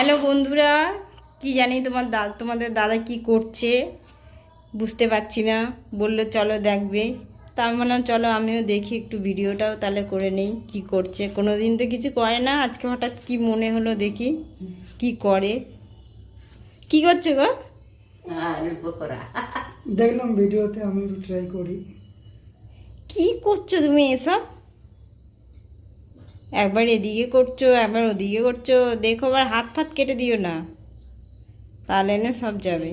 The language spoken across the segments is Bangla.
হ্যালো বন্ধুরা, কি জানি তোমাদের দাদা কি করছে বুঝতে পারছি না। বললো চলো দেখবে, তা আমি বললাম চলো আমিও দেখি একটু, ভিডিওটাও তাহলে করে নেই কি করছে। কোনো দিন তো কিছু করে না, আজকে হঠাৎ কি মনে হলো দেখি কি করে। কি করছে গো? দেখলাম ভিডিওতে, আমি একটু ট্রাই করি। কি করছো তুমি এসব? একবার এদিকে করছো, একবার ওদিকে করছো, দেখো আবার হাত ফাত কেটে দিও না, তাহলে না সব যাবে।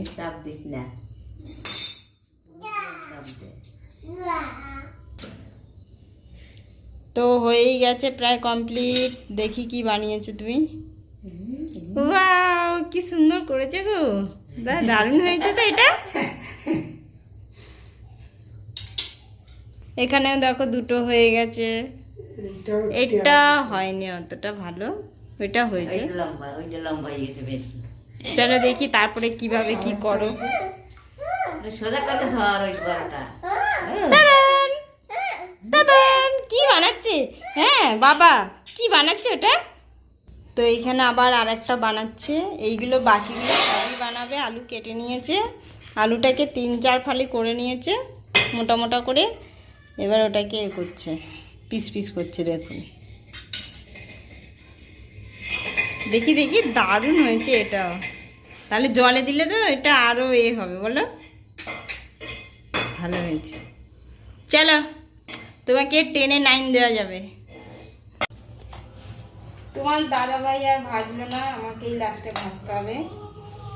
তো হয়েই গেছে, প্রায় কমপ্লিট। দেখি কি বানিয়েছো তুমি। ওয়াও, কি সুন্দর করেছে গো, দারুণ হয়েছে তো এটা। এখানেও দেখো দুটো হয়ে গেছে, এটা হয়নি অতটা ভালো, ওইটা হয়েছে। চলো দেখি তারপরে কিভাবে কি করো। কি বানাচ্ছে? হ্যাঁ বাবা, কি বানাচ্ছে ওটা? তো এইখানে আবার আরেকটা বানাচ্ছে। এইগুলো বাকিগুলো সবই বানাবে। আলু কেটে নিয়েছে, আলুটাকে 3-4 ফালি করে নিয়েছে মোটা মোটা করে। এবার ওটাকে এ করছে, পিস পিস করছে। দেখুন, দেখি দেখি, দারুণ হয়েছে এটা। তাহলে জলে দিলে তো এটা আরও এ হবে, বলো, ভালো হয়েছে। চলো তোমাকে 10-এ 9 দেওয়া যাবে। তোমার দাদাভাই আর ভাজলো না, আমাকেই লাস্টে ভাজতে হবে।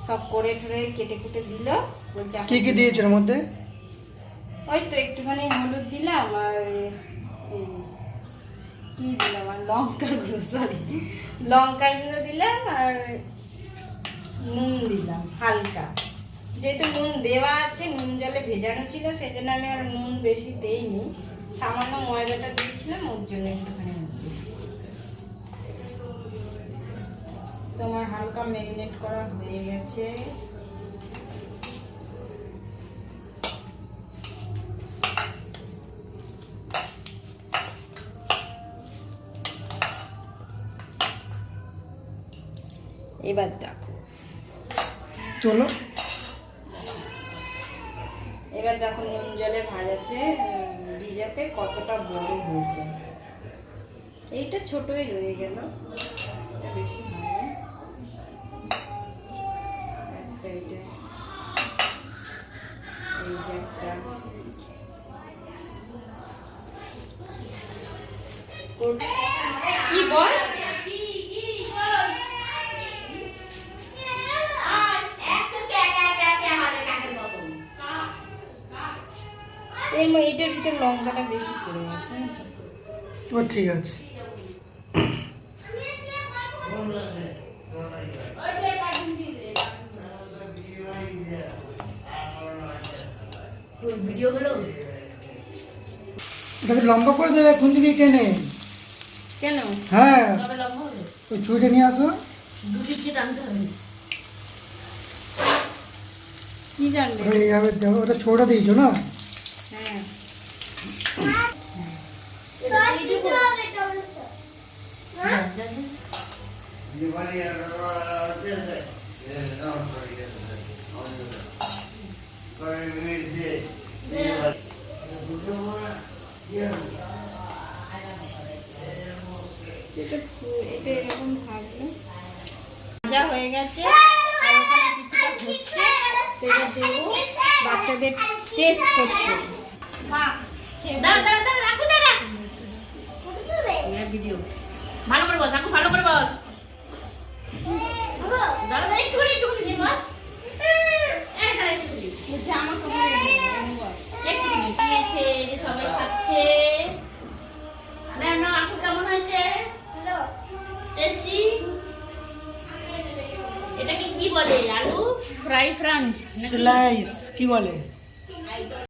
সব করে ঠরে কেটে কুটে দিল। বলছে কি কি দিয়েছো এর মধ্যে? ওই তো একটুখানি হলুদ দিলাম, আর কি দিলাম, আর লঙ্কার গুঁড়ো, সরি লঙ্কার গুঁড়ো দিলাম, আর নুন দিলাম হালকা। যেহেতু নুন দেওয়া আছে, নুন জলে ভেজানো ছিল, সেই জন্য আমি আর নুন বেশি দেইনি। সামান্য ময়দাটা দিয়েছিলাম, ওর জন্য একটুখানি তোমার হালকা ম্যারিনেট করা হয়ে গেছে। এবার দেখো, চলো এবার দেখো নুন জলে ভিজাতে কতটা বড় হয়েছে। এইটা ছোটই রয়ে গেল, বেশি হয় না। এই যে একটা কি বল, এইটার ভিতরে লঙ্কাটা বেশি পড়ে গেছে। ও ঠিক আছে। এটাকে লম্বা করে দেবে খুন্তি দিয়ে টেনে। কেন? হ্যাঁ, ওই ছুরিটা নিয়ে আসো। কি জানবে? এইভাবে দেখো, ওটা ছোটা দিয়েছো না? হ্যাঁ, এটা এরকম ভাজলে ভাজা হয়ে গেছে। আর ওখানে কিছুটা হচ্ছে, তো এবার দেবো। বাচ্চাদের টেস্ট করছে। ভিডিও ভালো করে বস, ভালো করে বস। দাদা একটু করে বস। জামা কাপড় দিয়েছে যে সবাই খাচ্ছে। না আপু কেমন হয়েছে? টেস্টি। এটাকে কি বলে? আলু ফ্রাই ফ্রাঞ্চ স্লাইস কি বলে?